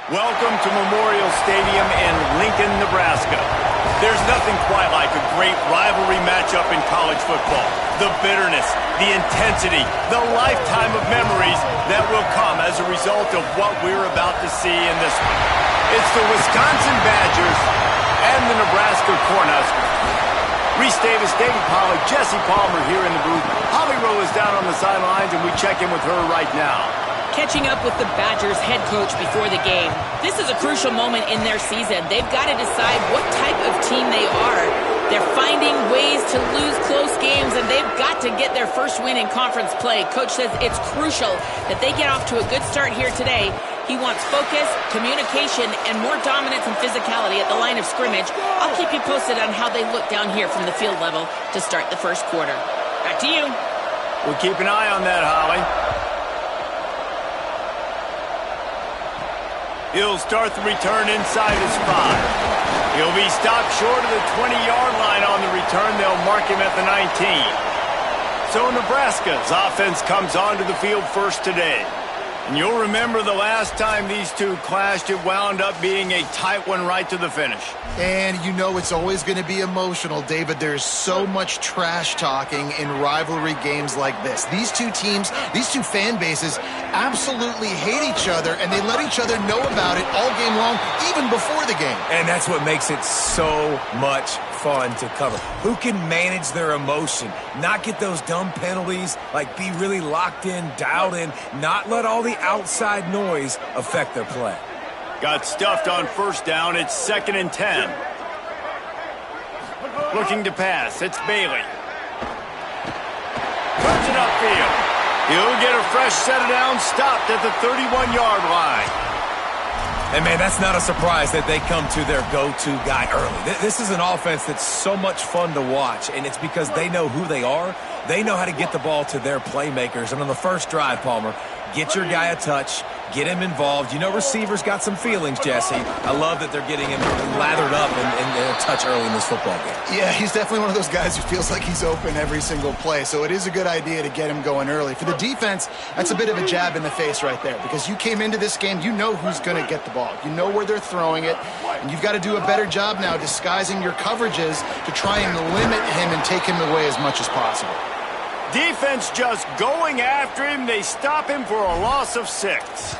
Welcome to Memorial Stadium in Lincoln, Nebraska. There's nothing quite like a great rivalry matchup in college football. The bitterness, the intensity, the lifetime of memories that will come as a result of what we're about to see in this one. It's the Wisconsin Badgers and the Nebraska Cornhuskers. Reese Davis, David Pollack, Jesse Palmer here in the booth. Holly Rowe is down on the sidelines, and we check in with her right now. Catching up with the Badgers head coach before the game. This is a crucial moment in their season. They've got to decide what type of team they are. They're finding ways to lose close games, and they've got to get their first win in conference play. Coach says it's crucial that they get off to a good start here today. He wants focus, communication, and more dominance and physicality at the line of scrimmage. I'll keep you posted on how they look down here from the field level to start the first quarter. Back to you. We'll keep an eye on that, Holly. He'll start the return inside his 5. He'll be stopped short of the 20-yard line on the return. They'll mark him at the 19. So Nebraska's offense comes onto the field first today. And you'll remember the last time these two clashed, it wound up being a tight one right to the finish. And you know it's always going to be emotional, David. There's so much trash talking in rivalry games like this. These two teams, these two fan bases absolutely hate each other, and they let each other know about it all game long, even before the game. And that's what makes it so much fun to cover. Who can manage their emotion, not get those dumb penalties, like be really locked in, dialed in, not let all the outside noise affect their play. Got stuffed on first down. It's 2nd and 10. Looking to pass. It's Bailey. Puts it upfield. He'll get a fresh set of downs, stopped at the 31-yard line. And, man, that's not a surprise that they come to their go-to guy early. This is an offense that's so much fun to watch, and it's because they know who they are. They know how to get the ball to their playmakers. And on the first drive, Palmer, get your guy a touch, get him involved. You know receivers got some feelings, Jesse. I love that they're getting him lathered up and a touch early in this football game. Yeah, he's definitely one of those guys who feels like he's open every single play, so it is a good idea to get him going early. For the defense, that's a bit of a jab in the face right there, because you came into this game, you know who's going to get the ball. You know where they're throwing it, and you've got to do a better job now disguising your coverages to try and limit him and take him away as much as possible. Defense just going after him. They stop him for a loss of 6.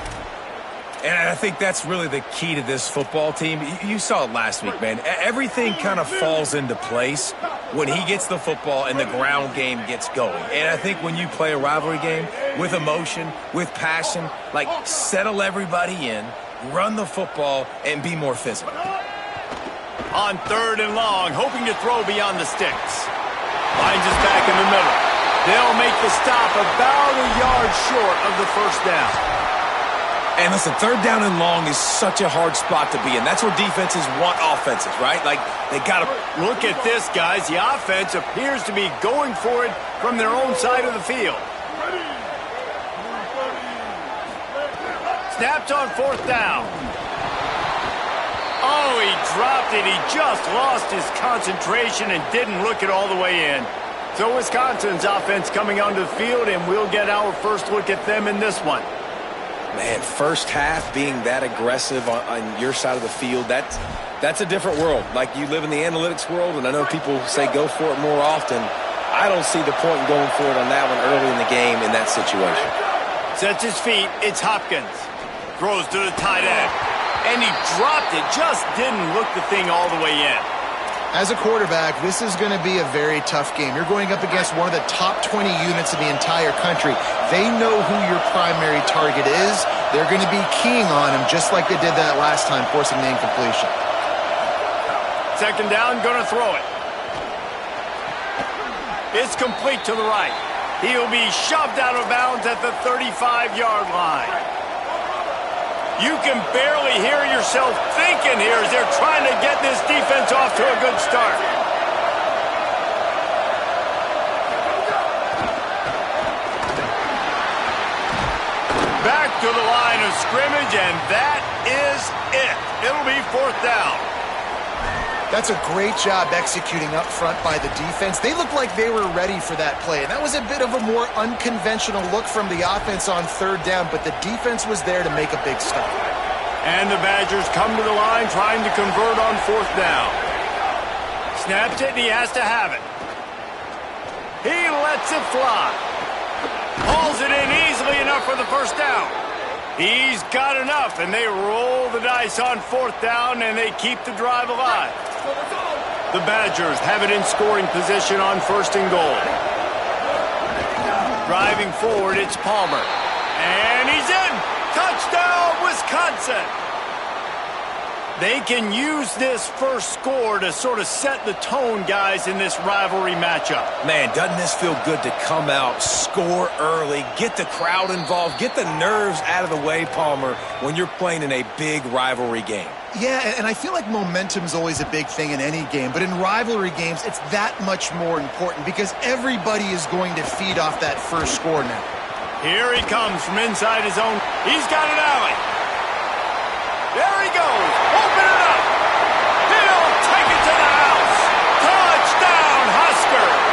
And I think that's really the key to this football team. You saw it last week, man. Everything kind of falls into place when he gets the football and the ground game gets going. And I think when you play a rivalry game with emotion, with passion, like settle everybody in, run the football, and be more physical. On 3rd and long, hoping to throw beyond the sticks. Finds us back in the middle. They'll make the stop about a yard short of the first down. And listen, 3rd down and long is such a hard spot to be in. That's where defenses want offenses, right? Like, they got to... Look at this, guys. The offense appears to be going for it from their own side of the field. Snapped on 4th down. Oh, he dropped it. He just lost his concentration and didn't look it all the way in. So Wisconsin's offense coming onto the field, and we'll get our first look at them in this one. Man, first half being that aggressive on your side of the field, that's a different world. Like, you live in the analytics world, and I know people say go for it more often. I don't see the point in going for it on that one early in the game in that situation. Sets his feet. It's Hopkins. Throws to the tight end. And he dropped it. Just didn't look the thing all the way in. As a quarterback, this is going to be a very tough game. You're going up against one of the top 20 units in the entire country. They know who your primary target is. They're going to be keying on him just like they did that last time, forcing the incompletion. 2nd down, going to throw it. It's complete to the right. He'll be shoved out of bounds at the 35-yard line. You can barely hear yourself thinking here as they're trying to get this defense off to a good start. Back to the line of scrimmage, and that is it. It'll be 4th down. That's a great job executing up front by the defense. They looked like they were ready for that play. And that was a bit of a more unconventional look from the offense on 3rd down, but the defense was there to make a big stop. And the Badgers come to the line trying to convert on 4th down. Snaps it, and he has to have it. He lets it fly. Hauls it in easily enough for the first down. He's got enough, and they roll the dice on 4th down, and they keep the drive alive. The Badgers have it in scoring position on 1st and goal. Driving forward, it's Palmer. And he's in! Touchdown, Wisconsin! They can use this first score to sort of set the tone, guys, in this rivalry matchup. Man, doesn't this feel good to come out, score early, get the crowd involved, get the nerves out of the way, Palmer, when you're playing in a big rivalry game? Yeah, and I feel like momentum's always a big thing in any game, but in rivalry games, it's that much more important because everybody is going to feed off that first score now. Here he comes from inside his own. He's got an alley. There he goes. Open it up. He'll take it to the house. Touchdown, Huskers.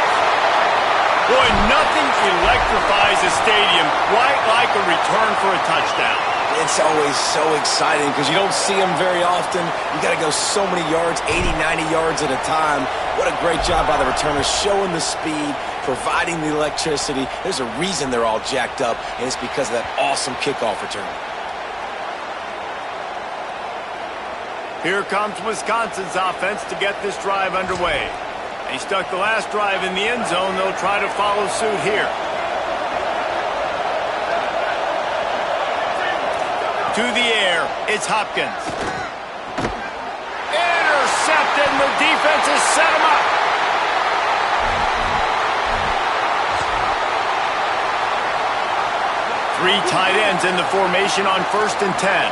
Boy, nothing electrifies a stadium quite like a return for a touchdown. It's always so exciting because you don't see them very often. You got to go so many yards, 80, 90 yards at a time. What a great job by the returners, showing the speed, providing the electricity. There's a reason they're all jacked up, and it's because of that awesome kickoff return. Here comes Wisconsin's offense to get this drive underway. They stuck the last drive in the end zone. They'll try to follow suit here. To the air, it's Hopkins. Intercepted, and the defense has set him up. Three tight ends in the formation on 1st and 10.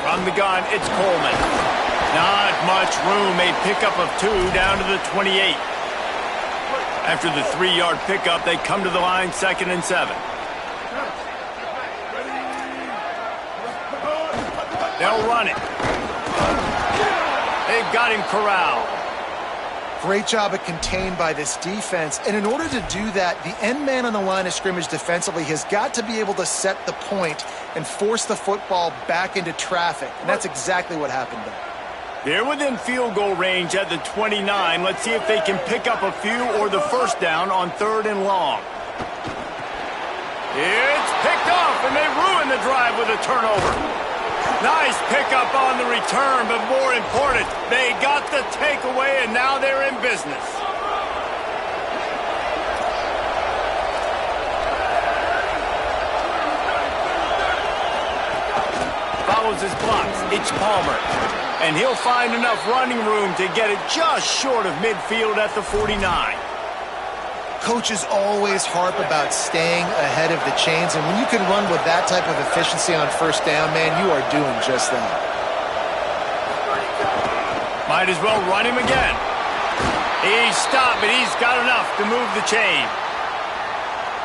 From the gun, it's Coleman. Not much room, a pickup of 2 down to the 28. After the 3-yard pickup, they come to the line 2nd and 7. They'll run it. They've got him corralled. Great job of contained by this defense. And in order to do that, the end man on the line of scrimmage defensively has got to be able to set the point and force the football back into traffic. And that's exactly what happened there. They're within field goal range at the 29. Let's see if they can pick up a few or the first down on 3rd and long. It's picked off, and they ruin the drive with a turnover. Nice pickup on the return, but more important, they got the takeaway, and now they're in business. Follows his blocks. It's Palmer. And he'll find enough running room to get it just short of midfield at the 49. Coaches always harp about staying ahead of the chains, and when you can run with that type of efficiency on 1st down, man, you are doing just that. Might as well run him again. He's stopped, but he's got enough to move the chain.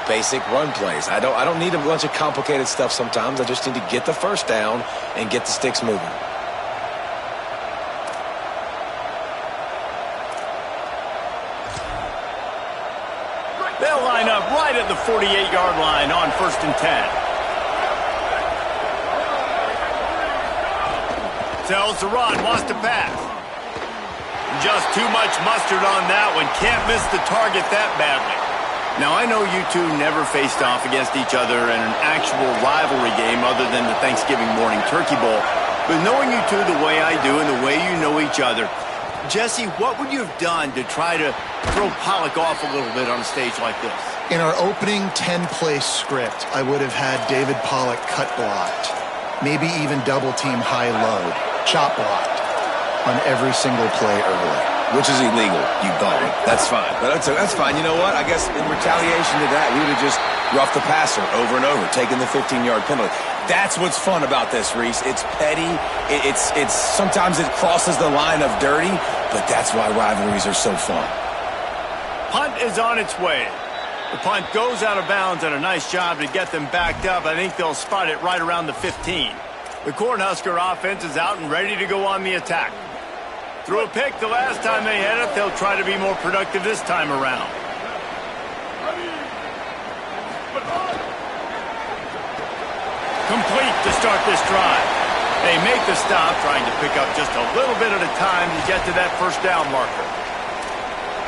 Basic run plays. I don't need a bunch of complicated stuff sometimes. I just need to get the first down and get the sticks moving. They'll line up right at the 48-yard line on 1st and 10. Tells to run, wants to pass. Just too much mustard on that one. Can't miss the target that badly. Now, I know you two never faced off against each other in an actual rivalry game other than the Thanksgiving morning Turkey Bowl. But knowing you two the way I do and the way you know each other, Jesse, what would you have done to try to throw Pollock off a little bit on a stage like this? In our opening 10-play script, I would have had David Pollock cut blocked, maybe even double-team high-load, chop blocked on every single play early. Which is illegal, you bum. That's fine. But that's fine. You know what? I guess in retaliation to that, we would have just roughed the passer over and over, taking the 15-yard penalty. That's what's fun about this, Reese. It's petty. It's sometimes it crosses the line of dirty, but that's why rivalries are so fun. Punt is on its way. The punt goes out of bounds, and a nice job to get them backed up. I think they'll spot it right around the 15. The Cornhusker offense is out and ready to go on the attack. Threw a pick the last time they had it. They'll try to be more productive this time around. Complete to start this drive. They make the stop, trying to pick up just a little bit at a time to get to that first down marker.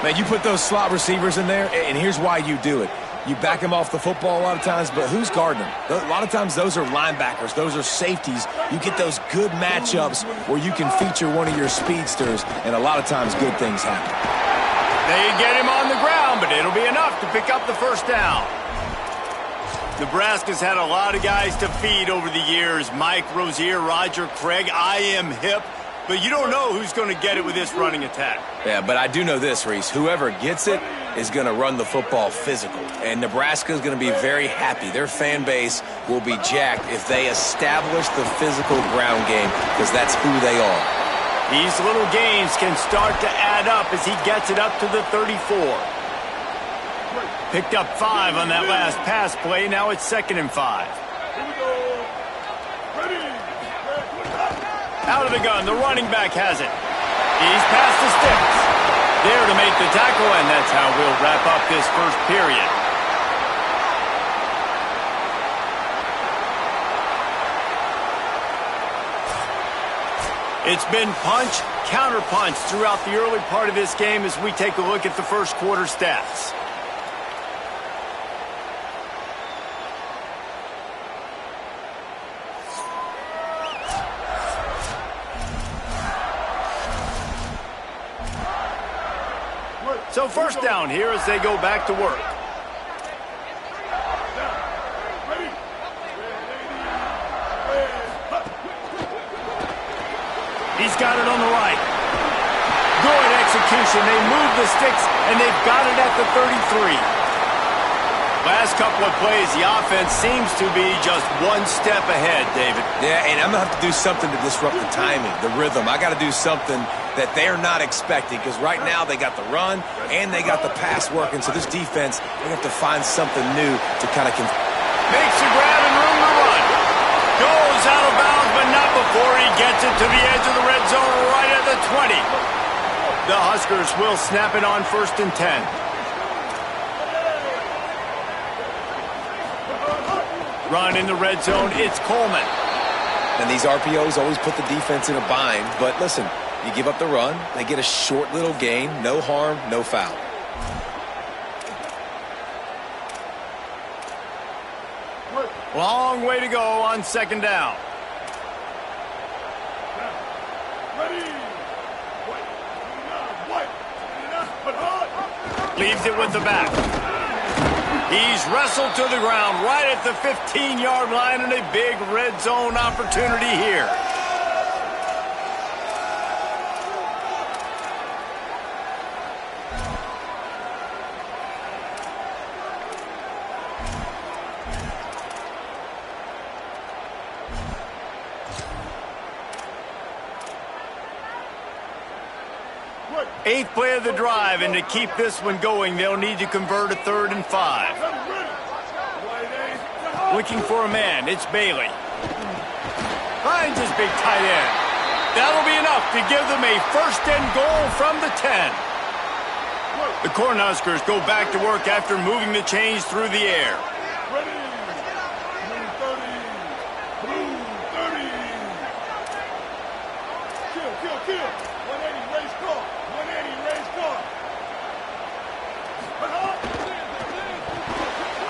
Man, you put those slot receivers in there, and here's why you do it. You back them off the football a lot of times, but who's guarding them? A lot of times those are linebackers. Those are safeties. You get those good matchups where you can feature one of your speedsters, and a lot of times good things happen. They get him on the ground, but it'll be enough to pick up the first down. Nebraska's had a lot of guys to feed over the years. Mike, Rozier, Roger, Craig. I am hip. But you don't know who's going to get it with this running attack. Yeah, but I do know this, Reese. Whoever gets it is going to run the football physical. And Nebraska is going to be very happy. Their fan base will be jacked if they establish the physical ground game, because that's who they are. These little gains can start to add up as he gets it up to the 34. Picked up 5 on that last pass play. Now it's 2nd and 5. Out of the gun, the running back has it. He's past the sticks. There to make the tackle, and that's how we'll wrap up this first period. It's been punch, counter-punch throughout the early part of this game as we take a look at the first quarter stats. So first down here as they go back to work. He's got it on the right. Good execution. They move the sticks, and they've got it at the 33. Last couple of plays, the offense seems to be just one step ahead, David. Yeah, and I'm going to have to do something to disrupt the timing, the rhythm. I got to do something that they're not expecting, because right now they got the run and they got the pass working. So this defense, they have to find something new to kind of... Makes a grab and room to run. Goes out of bounds, but not before he gets it to the edge of the red zone right at the 20. The Huskers will snap it on 1st and 10. Run in the red zone, it's Coleman. And these RPOs always put the defense in a bind. But listen, you give up the run, they get a short little gain, no harm, no foul. Long way to go on 2nd down. Leaves it with the back. He's wrestled to the ground right at the 15-yard line, and a big red zone opportunity here. Eighth play of the drive, and to keep this one going, they'll need to convert a 3rd and 5. Looking for a man, it's Bailey. Finds his big tight end. That'll be enough to give them a 1st and goal from the 10. The Cornhuskers go back to work after moving the chains through the air.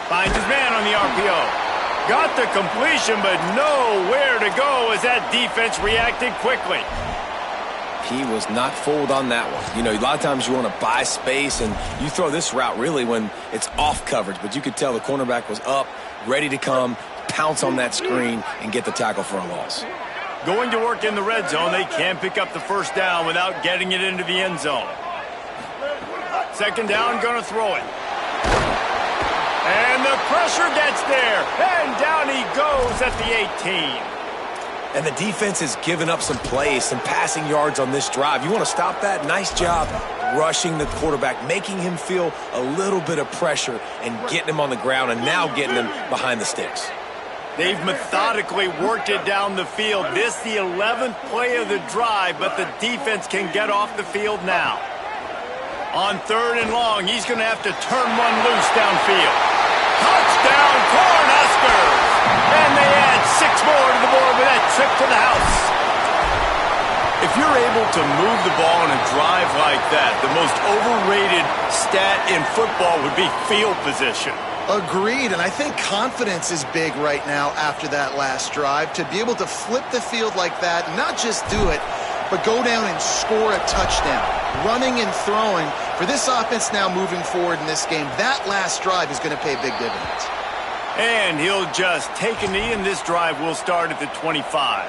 Finds his man on the RPO. Got the completion, but nowhere to go as that defense reacted quickly. He was not fooled on that one. You know, a lot of times you want to buy space, and you throw this route really when it's off coverage. But you could tell the cornerback was up, ready to come, pounce on that screen, and get the tackle for a loss. Going to work in the red zone, they can pick up the 1st down without getting it into the end zone. 2nd down, going to throw it. And the pressure gets there, and down he goes at the 18. And the defense has given up some plays, some passing yards on this drive. You want to stop that? Nice job rushing the quarterback, making him feel a little bit of pressure and getting him on the ground, and now getting him behind the sticks. They've methodically worked it down the field. This the 11th play of the drive, but the defense can get off the field now. On 3rd and long, he's going to have to turn one loose downfield. Touchdown, Cornhuskers! And they add 6 more to the board with that trip to the house. If you're able to move the ball in a drive like that, the most overrated stat in football would be field position. Agreed, and I think confidence is big right now after that last drive. To be able to flip the field like that, not just do it, but go down and score a touchdown. Running and throwing. For this offense now moving forward in this game, that last drive is going to pay big dividends. And he'll just take a knee, and this drive will start at the 25.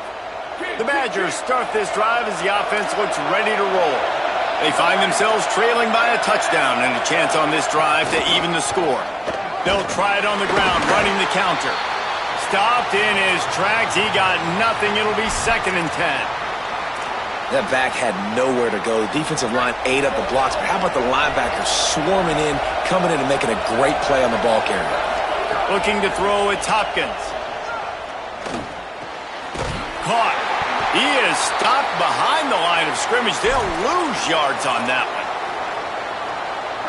The Badgers start this drive as the offense looks ready to roll. They find themselves trailing by a touchdown and a chance on this drive to even the score. They'll try it on the ground, running the counter. Stopped in his tracks. He got nothing. It'll be 2nd and 10. That back had nowhere to go. The defensive line ate up the blocks, but how about the linebackers swarming in, coming in and making a great play on the ball carrier? Looking to throw, it's Hopkins. Caught. He is stopped behind the line of scrimmage. They'll lose yards on that one.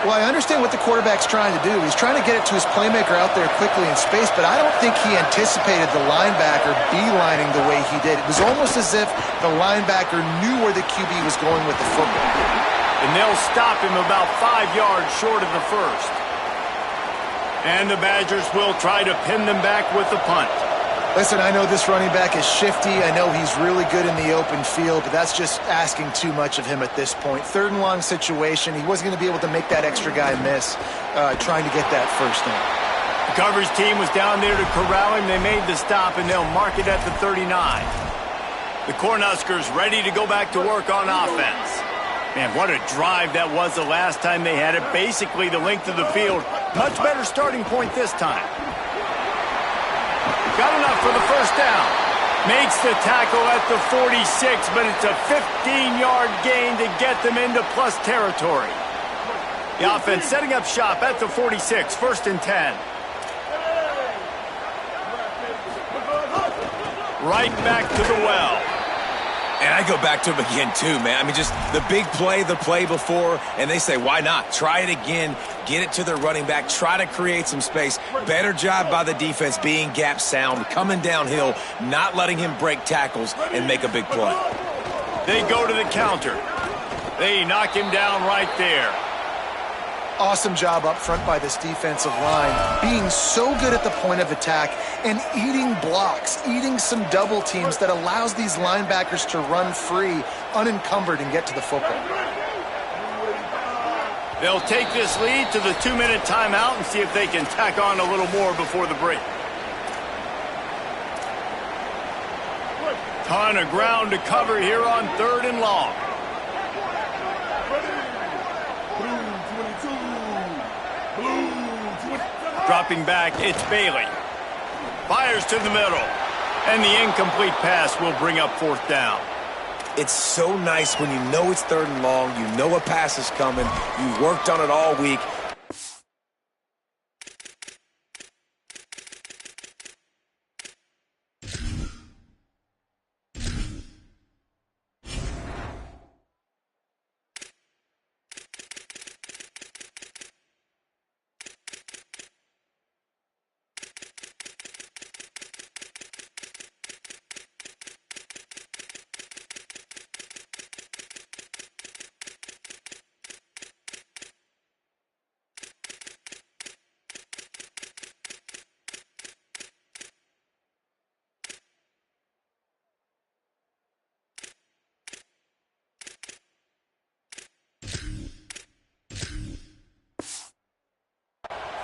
Well, I understand what the quarterback's trying to do. He's trying to get it to his playmaker out there quickly in space, but I don't think he anticipated the linebacker beelining the way he did. It was almost as if the linebacker knew where the QB was going with the football. And they'll stop him about 5 yards short of the first. And the Badgers will try to pin them back with the punt. Listen, I know this running back is shifty. I know he's really good in the open field, but that's just asking too much of him at this point. 3rd and long situation. He wasn't going to be able to make that extra guy miss trying to get that first down. The coverage team was down there to corral him. They made the stop, and they'll mark it at the 39. The Cornhuskers ready to go back to work on offense. Man, what a drive that was the last time they had it. Basically the length of the field. Much better starting point this time. Got enough for the first down. Makes the tackle at the 46, but it's a 15-yard gain to get them into plus territory. The offense setting up shop at the 46, 1st and 10. Right back to the well. And I go back to him again, too, man. I mean, just the big play, the play before, and they say, why not? Try it again, get it to their running back, try to create some space. Better job by the defense being gap sound, coming downhill, not letting him break tackles and make a big play. They go to the counter. They knock him down right there. Awesome job up front by this defensive line, being so good at the point of attack and eating blocks, eating some double teams that allows these linebackers to run free, unencumbered, and get to the football. They'll take this lead to the 2-minute timeout and see if they can tack on a little more before the break. Ton of ground to cover here on 3rd and long. Dropping back, it's Bailey. Fires to the middle. And the incomplete pass will bring up 4th down. It's so nice when you know it's 3rd and long, you know a pass is coming, you worked on it all week.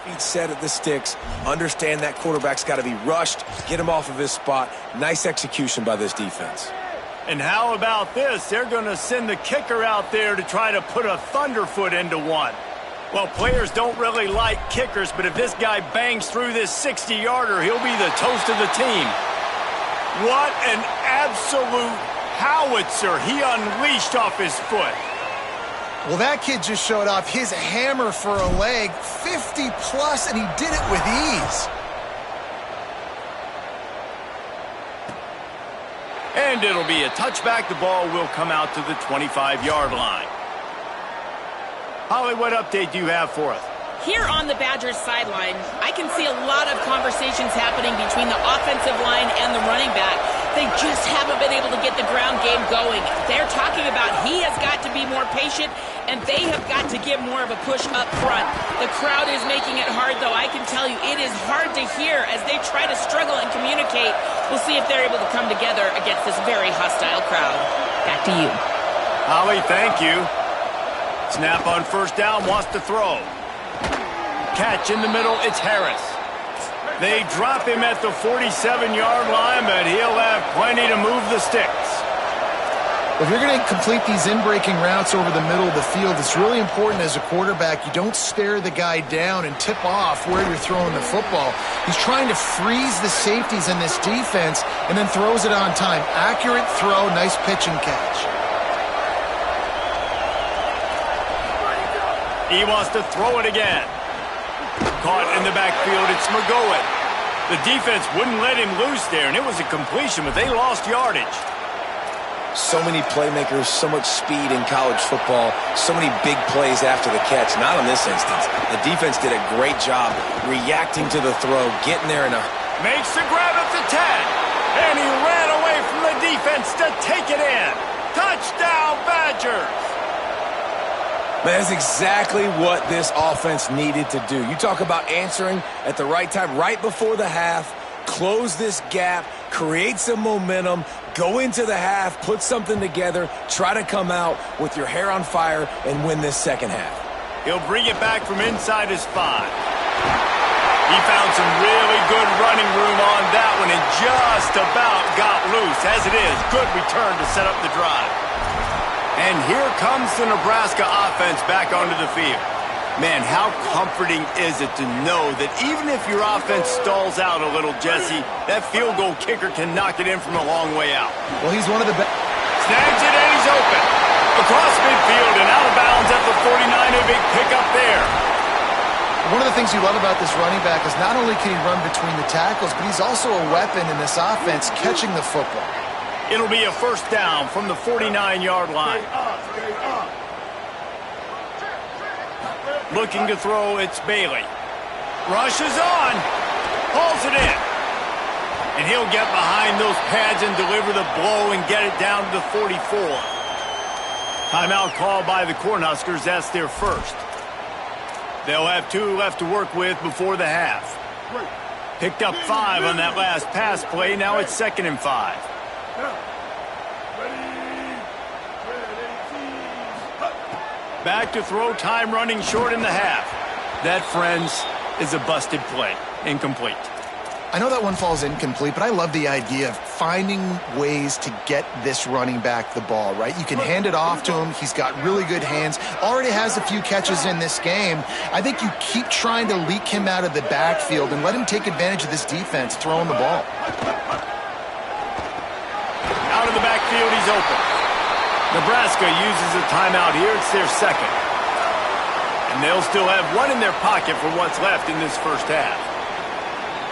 Feet set at the sticks. Understand that quarterback's got to be rushed. Get him off of his spot. Nice execution by this defense. And how about this? They're going to send the kicker out there to try to put a thunderfoot into one. Well, players don't really like kickers, but if this guy bangs through this 60-yarder, he'll be the toast of the team. What an absolute howitzer he unleashed off his foot. Well, that kid just showed off his hammer for a leg, 50-plus, and he did it with ease. And it'll be a touchback. The ball will come out to the 25-yard line. Holly, what update do you have for us? Here on the Badgers sideline, I can see a lot of conversations happening between the offensive line and the running back. They just haven't been able to get the ground game going. They're talking about he has got to be more patient, and they have got to give more of a push up front. The crowd is making it hard, though. I can tell you it is hard to hear as they try to struggle and communicate. We'll see if they're able to come together against this very hostile crowd. Back to you. Holly, thank you. Snap on first down, wants to throw. Catch in the middle, it's Harris. They drop him at the 47-yard line, but he'll have plenty to move the sticks. If you're going to complete these in-breaking routes over the middle of the field, it's really important as a quarterback you don't stare the guy down and tip off where you're throwing the football. He's trying to freeze the safeties in this defense and then throws it on time. Accurate throw, nice pitch and catch. He wants to throw it again. Caught in the backfield, it's McGowan. The defense wouldn't let him loose there, and it was a completion, but they lost yardage. So many playmakers, so much speed in college football, so many big plays after the catch. Not in this instance. The defense did a great job reacting to the throw, getting there in a... Makes the grab at the 10, and he ran away from the defense to take it in. Touchdown, Badgers! Man, that's exactly what this offense needed to do. You talk about answering at the right time, right before the half, close this gap, create some momentum, go into the half, put something together, try to come out with your hair on fire and win this second half. He'll bring it back from inside his 5. He found some really good running room on that one and just about got loose. As it is, good return to set up the drive. And here comes the Nebraska offense back onto the field. Man, how comforting is it to know that even if your offense stalls out a little, Jesse, that field goal kicker can knock it in from a long way out. Well, he's one of the best. Snags it and he's open. Across midfield and out of bounds at the 49, a big pickup there. One of the things you love about this running back is not only can he run between the tackles, but he's also a weapon in this offense catching the football. It'll be a first down from the 49-yard line. Looking to throw, it's Bailey. Rushes on. Hauls it in. And he'll get behind those pads and deliver the blow and get it down to the 44. Timeout called by the Cornhuskers. That's their first. They'll have 2 left to work with before the half. Picked up 5 on that last pass play. Now it's 2nd and 5. Back to throw, time running short in the half. That, friends, is a busted play. Incomplete. I know that one falls incomplete, but I love the idea of finding ways to get this running back the ball, right? You can hand it off to him. He's got really good hands. Already has a few catches in this game. I think you keep trying to leak him out of the backfield and let him take advantage of this defense throwing the ball. Out of the backfield, he's open. Nebraska uses a timeout here. It's their second. And they'll still have 1 in their pocket for what's left in this first half.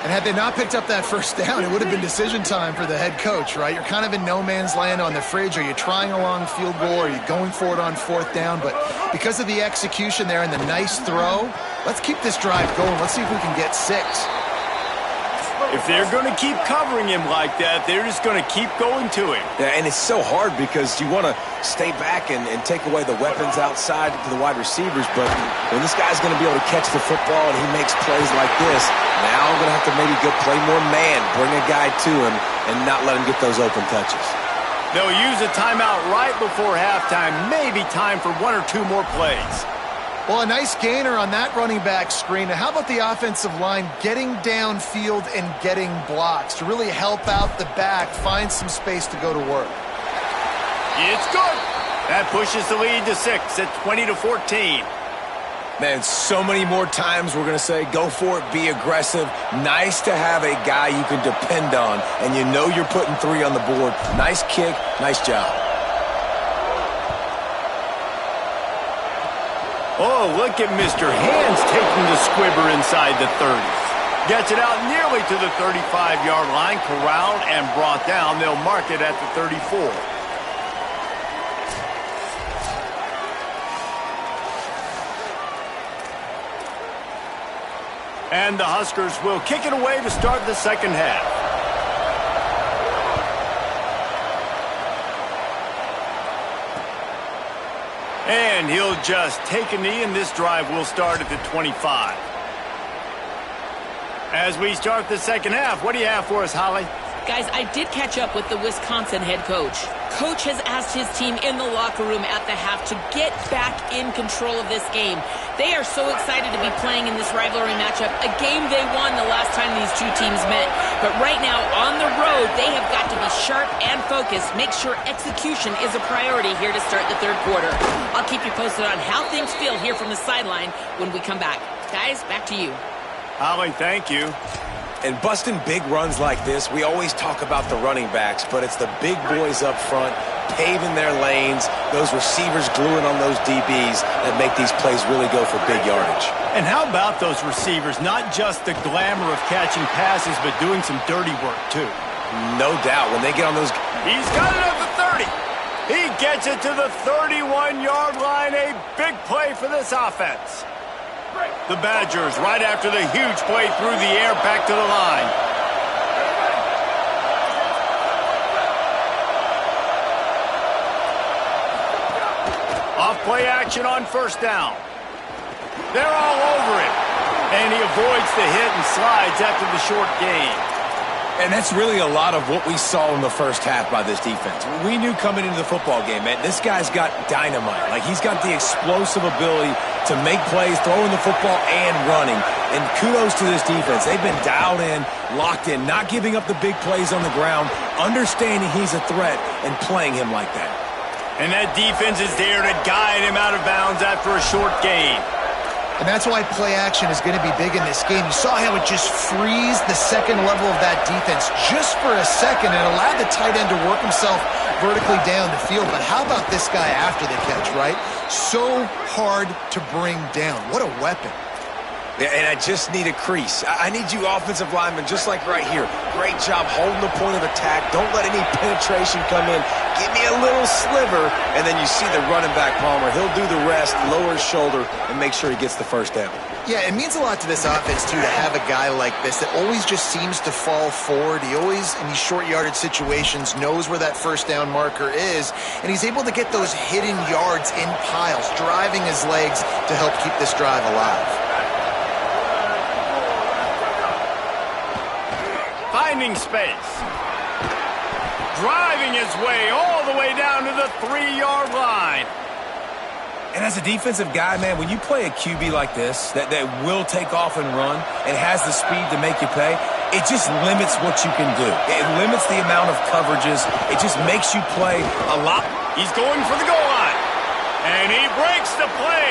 And had they not picked up that first down, it would have been decision time for the head coach, right? You're kind of in no man's land on the fridge. Are you trying a long field goal? Are you going for it on 4th down? But because of the execution there and the nice throw, let's keep this drive going. Let's see if we can get 6. If they're going to keep covering him like that, they're just going to keep going to him. Yeah, and it's so hard because you want to stay back and take away the weapons outside to the wide receivers, but when this guy's going to be able to catch the football and he makes plays like this, now I'm going to have to maybe go play more man, bring a guy to him, and not let him get those open touches. They'll use a timeout right before halftime, maybe time for 1 or 2 more plays. Well, a nice gainer on that running back screen. Now, how about the offensive line getting downfield and getting blocks to really help out the back, find some space to go to work? It's good. That pushes the lead to 6 at 20-14. Man, so many more times we're going to say, go for it, be aggressive. Nice to have a guy you can depend on, and you know you're putting 3 on the board. Nice kick, nice job. Oh, look at Mr. Hands taking the squibber inside the 30s. Gets it out nearly to the 35-yard line, corralled and brought down. They'll mark it at the 34. And the Huskers will kick it away to start the second half. And he'll just take a knee, and this drive will start at the 25. As we start the second half, what do you have for us, Holly? Guys, I did catch up with the Wisconsin head coach. Coach has asked his team in the locker room at the half to get back in control of this game. They are so excited to be playing in this rivalry matchup, a game they won the last time these two teams met. But right now, on the road, they have got to be sharp and focused. Make sure execution is a priority here to start the third quarter. I'll keep you posted on how things feel here from the sideline when we come back. Guys, back to you. Holly, thank you. And busting big runs like this, we always talk about the running backs, but it's the big boys up front, paving their lanes, those receivers gluing on those DBs that make these plays really go for big yardage. And how about those receivers? Not just the glamour of catching passes, but doing some dirty work, too. No doubt. When they get on those... He's got it at the 30. He gets it to the 31-yard line. A big play for this offense. The Badgers, right after the huge play through the air, back to the line. Off play action on first down. They're all over it. And he avoids the hit and slides after the short gain. And that's really a lot of what we saw in the first half by this defense. We knew coming into the football game, man, this guy's got dynamite. Like, he's got the explosive ability to make plays, throwing the football and running. And kudos to this defense. They've been dialed in, locked in, not giving up the big plays on the ground, understanding he's a threat, and playing him like that. And that defense is there to guide him out of bounds after a short gain. And that's why play action is going to be big in this game. You saw how it just frees the second level of that defense just for a second and allowed the tight end to work himself vertically down the field. But how about this guy after the catch, right? So hard to bring down. What a weapon. Yeah, and I just need a crease. I need you offensive linemen, just like right here. Great job holding the point of attack. Don't let any penetration come in. Give me a little sliver, and then you see the running back, Palmer. He'll do the rest, lower his shoulder, and make sure he gets the first down. Yeah, it means a lot to this offense, too, to have a guy like this that always just seems to fall forward. He always, in these short yardage situations, knows where that first down marker is, and he's able to get those hidden yards in piles, driving his legs to help keep this drive alive. Finding space. Driving his way all the way down to the 3-yard line. And as a defensive guy, man, when you play a QB like this that will take off and run and has the speed to make you pay, it just limits what you can do. It limits the amount of coverages. It just makes you play a lot. He's going for the goal line. And he breaks the play.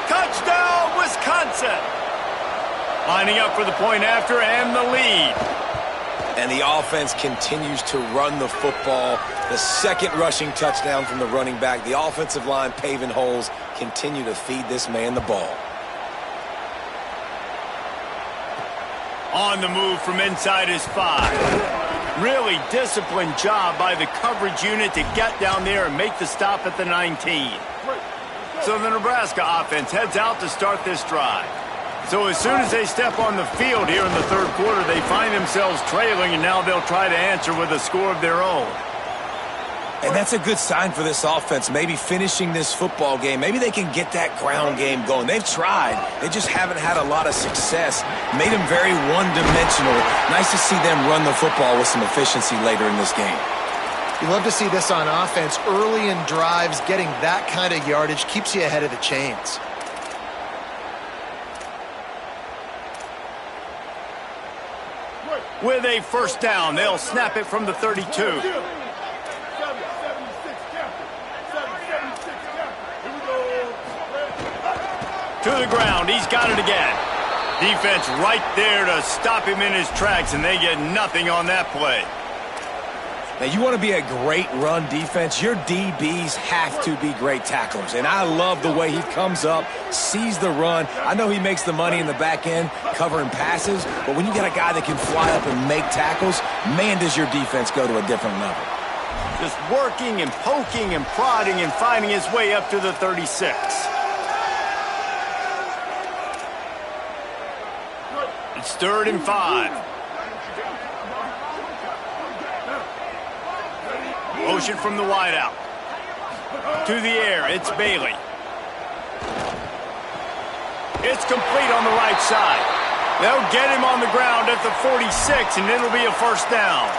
Touchdown, Wisconsin. Lining up for the point after and the lead. And the offense continues to run the football. The second rushing touchdown from the running back. The offensive line paving holes, continue to feed this man the ball. On the move from inside his 5. Really disciplined job by the coverage unit to get down there and make the stop at the 19. So the Nebraska offense heads out to start this drive. So as soon as they step on the field here in the third quarter, they find themselves trailing, and now they'll try to answer with a score of their own. And that's a good sign for this offense, maybe finishing this football game. Maybe they can get that ground game going. They've tried. They just haven't had a lot of success. Made them very one-dimensional. Nice to see them run the football with some efficiency later in this game. You love to see this on offense. Early in drives, getting that kind of yardage keeps you ahead of the chains. With a first down, they'll snap it from the 32. To the ground, he's got it again. Defense right there to stop him in his tracks, and they get nothing on that play. Now, you want to be a great run defense, your DBs have to be great tacklers. And I love the way he comes up, sees the run. I know he makes the money in the back end covering passes, but when you got a guy that can fly up and make tackles, man, does your defense go to a different level. Just working and poking and prodding and finding his way up to the 36. 3rd and 5. Motion from the wideout. To the air, it's Bailey. It's complete on the right side. They'll get him on the ground at the 46, and it'll be a 1st down.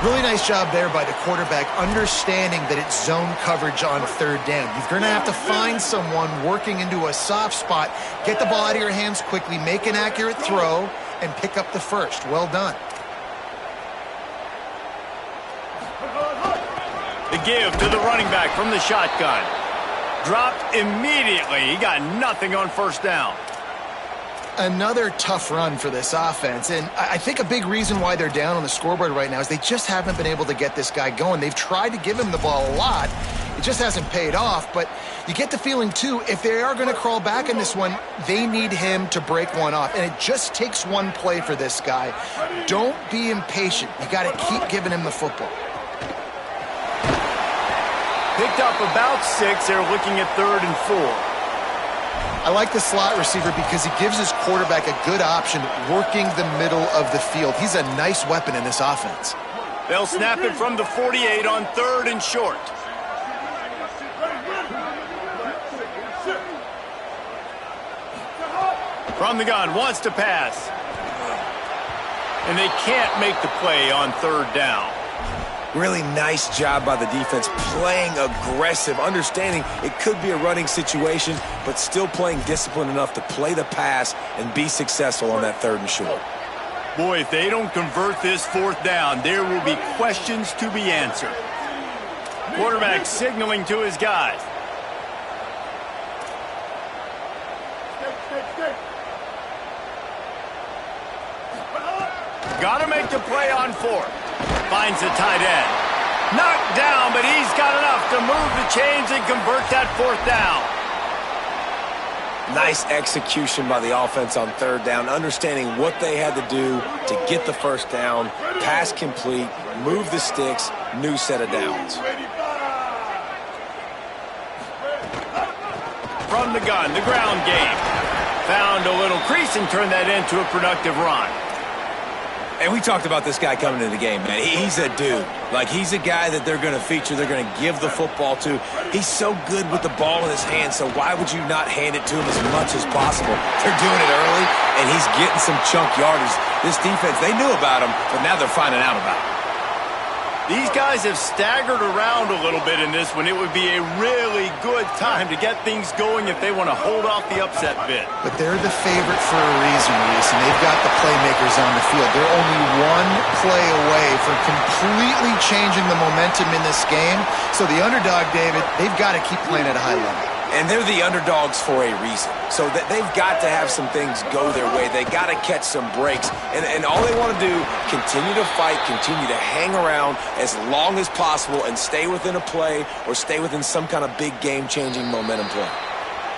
Really nice job there by the quarterback, understanding that it's zone coverage on 3rd down. You're going to have to find someone working into a soft spot, get the ball out of your hands quickly, make an accurate throw, and pick up the 1st. Well done. The give to the running back from the shotgun. Dropped immediately. He got nothing on 1st down. Another tough run for this offense, and I think a big reason why they're down on the scoreboard right now is they just haven't been able to get this guy going. They've tried to give him the ball a lot. It just hasn't paid off, but you get the feeling, too, if they are going to crawl back in this one, they need him to break one off, and it just takes one play for this guy. Don't be impatient. You got to keep giving him the football. Picked up about 6. They're looking at 3rd and 4. I like the slot receiver because he gives his quarterback a good option working the middle of the field. He's a nice weapon in this offense. They'll snap it from the 48 on 3rd and short. From the gun, wants to pass. And they can't make the play on 3rd down. Really nice job by the defense, playing aggressive, understanding it could be a running situation, but still playing disciplined enough to play the pass and be successful on that 3rd and short. Boy, if they don't convert this 4th down, there will be questions to be answered. Quarterback signaling to his guys. Got to make the play on 4th. Finds the tight end. Knocked down, but he's got enough to move the chains and convert that 4th down. Nice execution by the offense on 3rd down, understanding what they had to do to get the 1st down, pass complete, move the sticks, new set of downs. From the gun, the ground game. Found a little crease and turned that into a productive run. And we talked about this guy coming into the game, man. He's a dude. Like, he's a guy that they're going to feature, they're going to give the football to. He's so good with the ball in his hand, so why would you not hand it to him as much as possible? They're doing it early, and he's getting some chunk yardage. This defense, they knew about him, but now they're finding out about him. These guys have staggered around a little bit in this one. It would be a really good time to get things going if they want to hold off the upset bid. But they're the favorite for a reason, Reese, and they've got the playmakers on the field. They're only one play away from completely changing the momentum in this game. So the underdog, David, they've got to keep playing at a high level. And they're the underdogs for a reason. So that they've got to have some things go their way. They got to catch some breaks. And all they want to do, continue to fight, continue to hang around as long as possible and stay within a play or stay within some kind of big game-changing momentum play.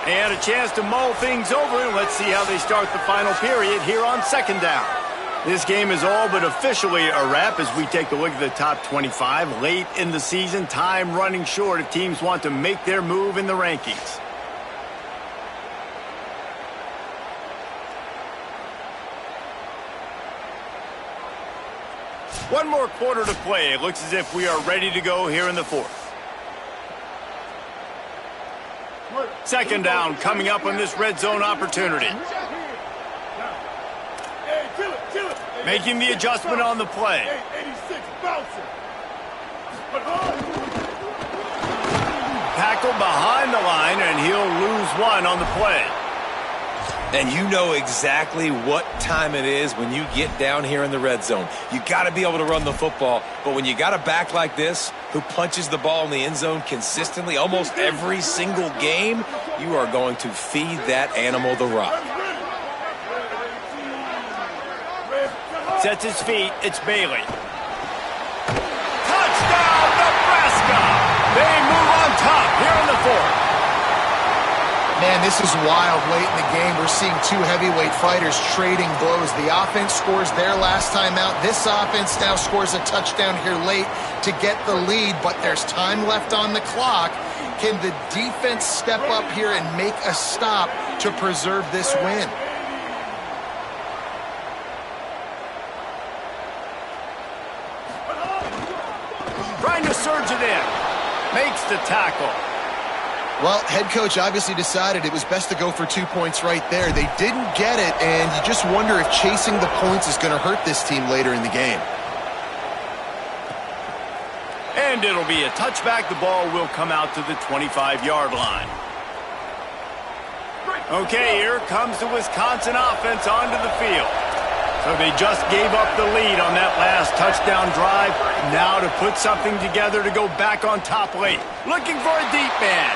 And a chance to mull things over. Let's see how they start the final period here on 2nd down. This game is all but officially a wrap as we take a look at the top 25. Late in the season, time running short if teams want to make their move in the rankings. One more quarter to play. It looks as if we are ready to go here in the 4th. 2nd down coming up on this red zone opportunity. Making the adjustment on the play. Tackled behind the line, and he'll lose one on the play. And you know exactly what time it is when you get down here in the red zone. You got to be able to run the football, but when you got a back like this who punches the ball in the end zone consistently almost every single game, you are going to feed that animal the rock. Sets his feet. It's Bailey. Touchdown, Nebraska! They move on top here in the 4th. Man, this is wild late in the game. We're seeing two heavyweight fighters trading blows. The offense scores their last time out. This offense now scores a touchdown here late to get the lead, but there's time left on the clock. Can the defense step up here and make a stop to preserve this win? surge it in. Makes the tackle. Well, head coach obviously decided it was best to go for 2 points right there. They didn't get it, and you just wonder if chasing the points is going to hurt this team later in the game. And it'll be a touchback. The ball will come out to the 25-yard line. Okay, here comes the Wisconsin offense onto the field. So they just gave up the lead on that last touchdown drive. Now to put something together to go back on top late. Looking for a deep man.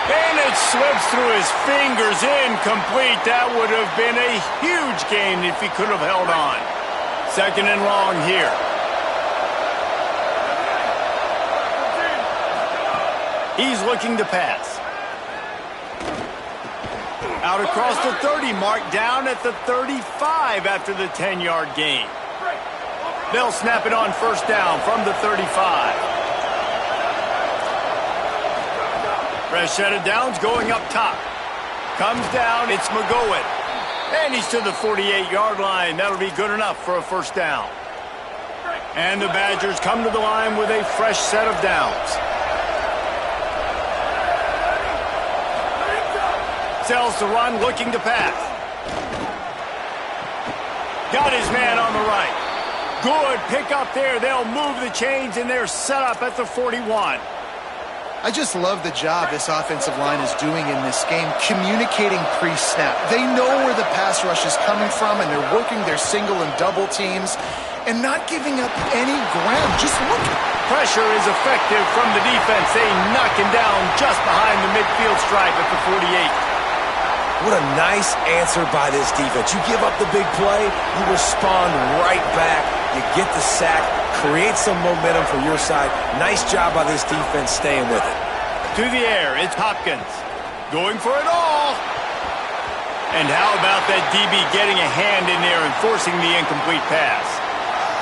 And it slips through his fingers, incomplete. That would have been a huge gain if he could have held on. Second and long here. He's looking to pass. Out across the 30, marked down at the 35 after the 10-yard gain. They'll snap it on first down from the 35. Fresh set of downs going up top. Comes down, it's McGowan. And he's to the 48-yard line. That'll be good enough for a first down. And the Badgers come to the line with a fresh set of downs. Sells to run, looking to pass. Got his man on the right. Good pick up there. They'll move the chains, and they're set up at the 41. I just love the job this offensive line is doing in this game, communicating pre-snap. They know where the pass rush is coming from, and they're working their single and double teams and not giving up any ground. Just look. Pressure is effective from the defense. They knock him down just behind the midfield stripe at the 48. What a nice answer by this defense. You give up the big play, you respond right back. You get the sack, create some momentum for your side. Nice job by this defense staying with it. To the air, it's Hopkins. Going for it all. And how about that DB getting a hand in there and forcing the incomplete pass?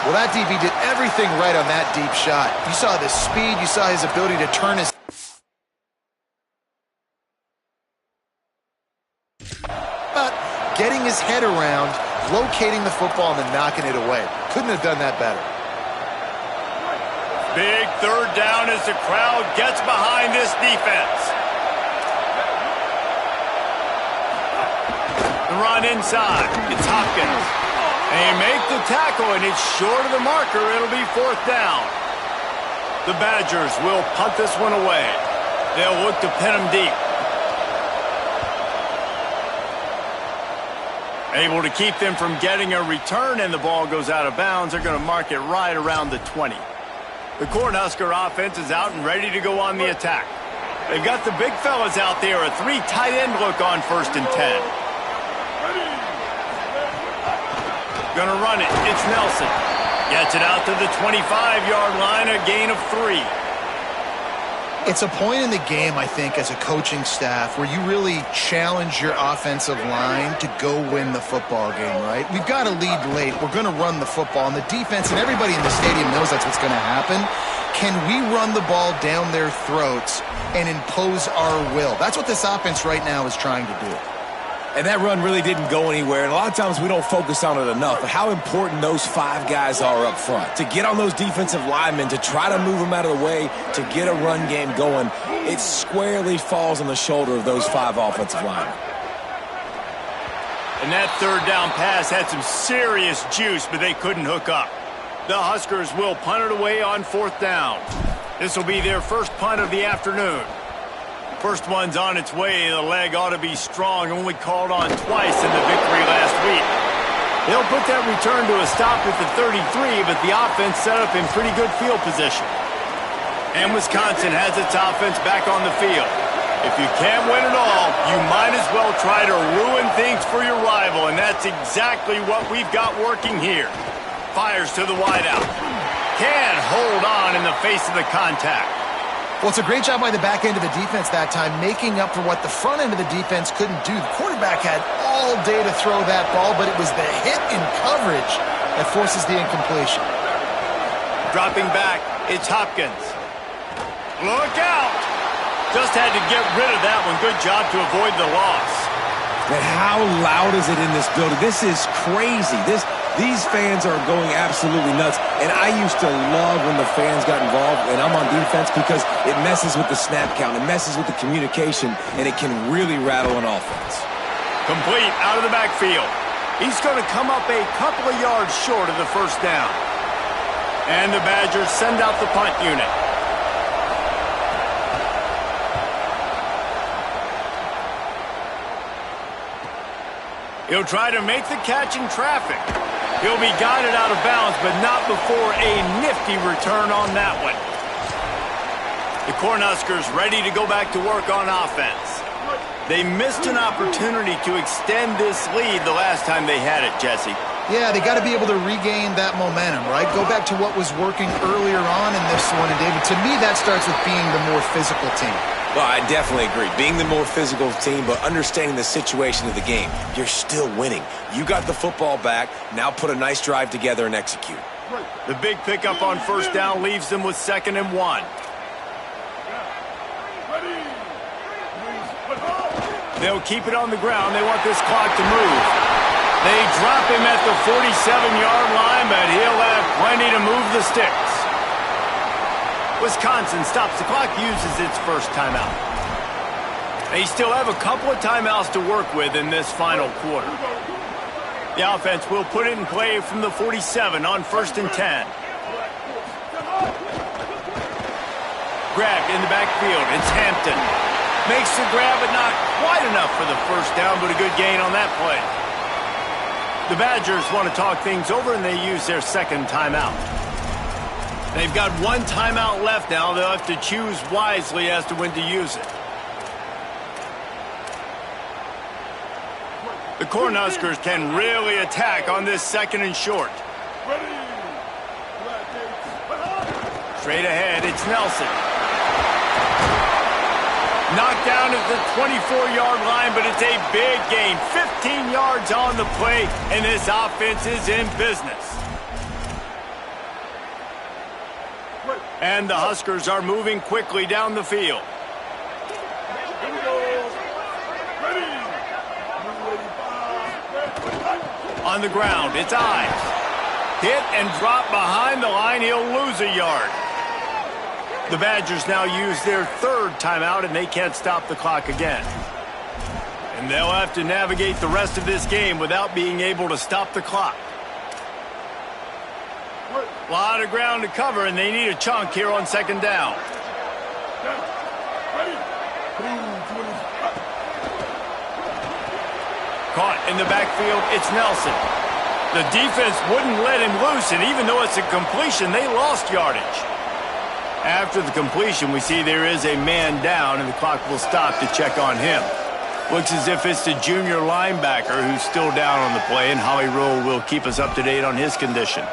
Well, that DB did everything right on that deep shot. You saw the speed, you saw his ability to turn his... But getting his head around, locating the football, and then knocking it away. Couldn't have done that better. Big third down as the crowd gets behind this defense. The run inside. It's Hopkins. They make the tackle, and it's short of the marker. It'll be fourth down. The Badgers will punt this one away. They'll look to pin him deep. Able to keep them from getting a return, and the ball goes out of bounds. They're going to mark it right around the 20. The Cornhusker offense is out and ready to go on the attack. They've got the big fellas out there, a 3 tight end look on first and 10. Gonna run it. It's Nelson. Gets it out to the 25-yard line, a gain of 3. It's a point in the game, I think, as a coaching staff where you really challenge your offensive line to go win the football game, right? We've got to lead late. We're going to run the football, and the defense and everybody in the stadium knows that's what's going to happen. Can we run the ball down their throats and impose our will? That's what this offense right now is trying to do. And that run really didn't go anywhere. And a lot of times we don't focus on it enough. But how important those 5 guys are up front. To get on those defensive linemen, to try to move them out of the way, to get a run game going, it squarely falls on the shoulder of those 5 offensive linemen. And that third down pass had some serious juice, but they couldn't hook up. The Huskers will punt it away on fourth down. This will be their first punt of the afternoon. First one's on its way. The leg ought to be strong. Only called on twice in the victory last week. They'll put that return to a stop at the 33, but the offense set up in pretty good field position. And Wisconsin has its offense back on the field. If you can't win it all, you might as well try to ruin things for your rival, and that's exactly what we've got working here. Fires to the wideout. Can't hold on in the face of the contact. Well, it's a great job by the back end of the defense that time, making up for what the front end of the defense couldn't do. The quarterback had all day to throw that ball, but it was the hit in coverage that forces the incompletion. Dropping back, it's Hopkins. Look out! Just had to get rid of that one. Good job to avoid the loss. But how loud is it in this building? This is crazy. These fans are going absolutely nuts, and I used to love when the fans got involved when I'm on defense because it messes with the snap count, it messes with the communication, and it can really rattle an offense. Complete out of the backfield. He's going to come up a couple of yards short of the first down. And the Badgers send out the punt unit. He'll try to make the catch in traffic. He'll be guided out of bounds, but not before a nifty return on that one. The Cornhuskers ready to go back to work on offense. They missed an opportunity to extend this lead the last time they had it, Jesse. Yeah, they got to be able to regain that momentum, right? Go back to what was working earlier on in this one. And, David, to me, that starts with being the more physical team. Well, I definitely agree. Being the more physical team, but understanding the situation of the game. You're still winning. You got the football back. Now put a nice drive together and execute. The big pickup on first down leaves them with 2nd and 1. They'll keep it on the ground. They want this clock to move. They drop him at the 47-yard line, but he'll have plenty to move the sticks. Wisconsin stops the clock, uses its first timeout. They still have a couple of timeouts to work with in this final quarter. The offense will put it in play from the 47 on 1st and 10. Grabbed in the backfield. It's Hampton. Makes the grab, but not quite enough for the first down, but a good gain on that play. The Badgers want to talk things over, and they use their 2nd timeout. They've got 1 timeout left now. They'll have to choose wisely as to when to use it. The Cornhuskers can really attack on this 2nd and short. Straight ahead, it's Nelson. Knocked down at the 24-yard line, but it's a big gain. 15 yards on the play, and this offense is in business. And the Huskers are moving quickly down the field. On the ground, it's Ives. Hit and drop behind the line. He'll lose a yard. The Badgers now use their 3rd timeout, and they can't stop the clock again. And they'll have to navigate the rest of this game without being able to stop the clock. A lot of ground to cover, and they need a chunk here on 2nd down. Caught in the backfield, it's Nelson. The defense wouldn't let him loose, and even though it's a completion, they lost yardage. After the completion, we see there is a man down, and the clock will stop to check on him. Looks as if it's the junior linebacker who's still down on the play, and Holly Rowe will keep us up to date on his condition.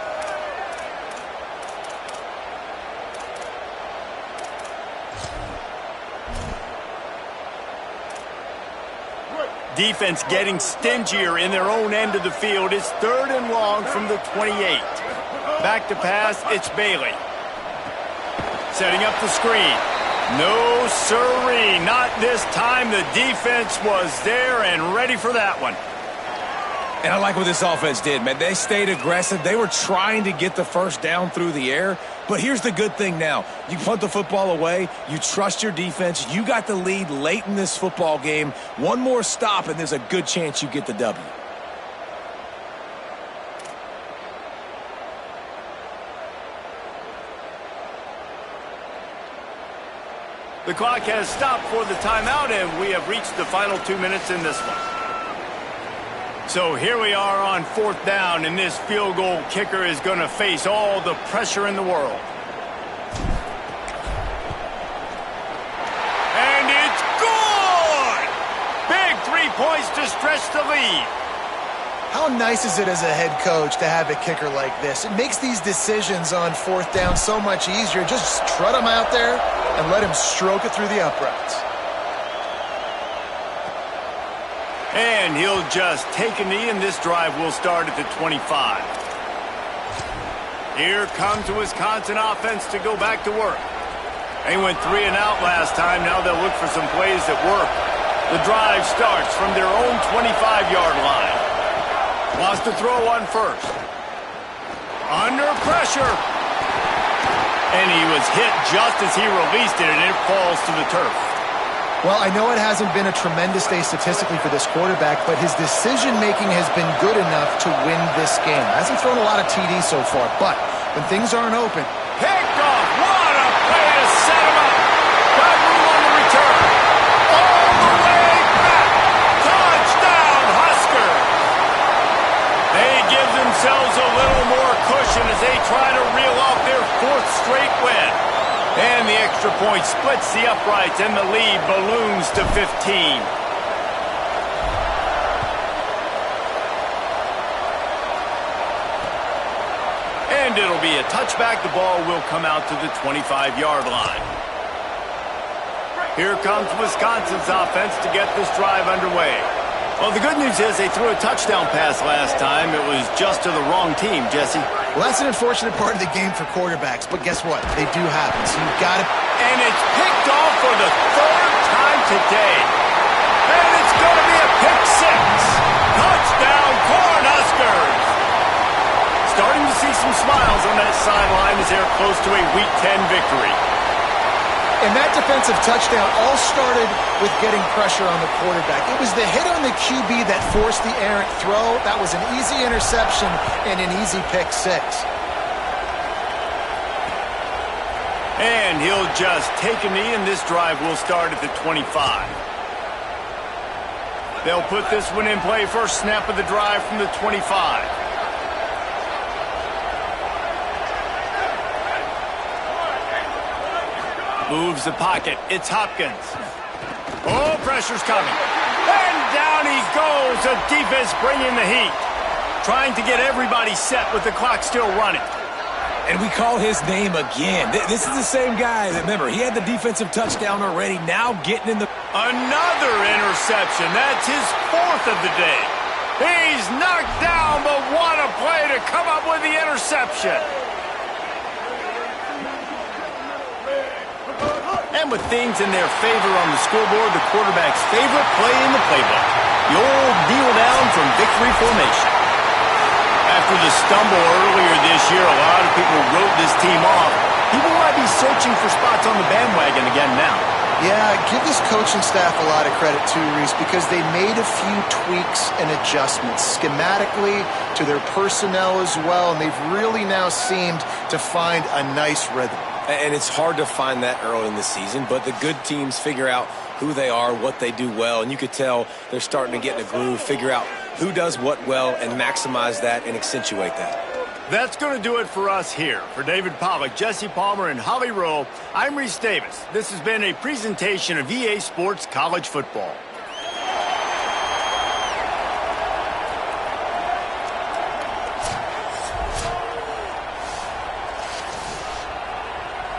Defense getting stingier in their own end of the field. It's 3rd and long from the 28. Back to pass, it's Bailey. Setting up the screen. No siree, not this time. The defense was there and ready for that one. And I like what this offense did, man. They stayed aggressive. They were trying to get the first down through the air. But here's the good thing now. You punt the football away. You trust your defense. You got the lead late in this football game. One more stop, and there's a good chance you get the W. The clock has stopped for the timeout, and we have reached the final 2 minutes in this one. So here we are on 4th down, and this field goal kicker is going to face all the pressure in the world. And it's good! Big 3 points to stretch the lead. How nice is it as a head coach to have a kicker like this? It makes these decisions on 4th down so much easier. Just strut him out there and let him stroke it through the uprights. And he'll just take a knee, and this drive will start at the 25. Here comes the Wisconsin offense to go back to work. They went 3 and out last time. Now they'll look for some plays that work. The drive starts from their own 25-yard line. Wants to throw on first. Under pressure. And he was hit just as he released it, and it falls to the turf. Well, I know it hasn't been a tremendous day statistically for this quarterback, but his decision-making has been good enough to win this game. Hasn't thrown a lot of TDs so far, but when things aren't open... Picked off! What a play to set him up! Got room on the return. All the way back! Touchdown, Husker! They give themselves a little more cushion as they try to reel off their 4th straight win. And the extra point splits the uprights, and the lead balloons to 15. And it'll be a touchback. The ball will come out to the 25-yard line. Here comes Wisconsin's offense to get this drive underway. Well, the good news is they threw a touchdown pass last time. It was just to the wrong team, Jesse. Well, that's an unfortunate part of the game for quarterbacks, but guess what? They do happen, so you've got to... And it's picked off for the 3rd time today. And it's going to be a pick 6. Touchdown, Cornhuskers! Starting to see some smiles on that sideline as they're close to a Week 10 victory. And that defensive touchdown all started with getting pressure on the quarterback. It was the hit on the QB that forced the errant throw. That was an easy interception and an easy pick 6. And he'll just take a knee, and this drive will start at the 25. They'll put this one in play. First snap of the drive from the 25. Moves the pocket. It's Hopkins. Oh, pressure's coming. And down he goes. The defense bringing the heat. Trying to get everybody set with the clock still running. And we call his name again. This is the same guy. Remember, he had the defensive touchdown already. Now getting in the... Another interception. That's his 4th of the day. He's knocked down, but what a play to come up with the interception. And with things in their favor on the scoreboard, the quarterback's favorite play in the playbook. The old kneel down from victory formation. After the stumble earlier this year, a lot of people wrote this team off. People might be searching for spots on the bandwagon again now. Yeah, give this coaching staff a lot of credit too, Reese, because they made a few tweaks and adjustments schematically to their personnel as well, and they've really now seemed to find a nice rhythm. And it's hard to find that early in the season, but the good teams figure out who they are, what they do well, and you could tell they're starting to get in a groove, figure out who does what well, and maximize that and accentuate that. That's going to do it for us here. For David Pollack, Jesse Palmer, and Holly Rowe, I'm Reese Davis. This has been a presentation of EA Sports College Football.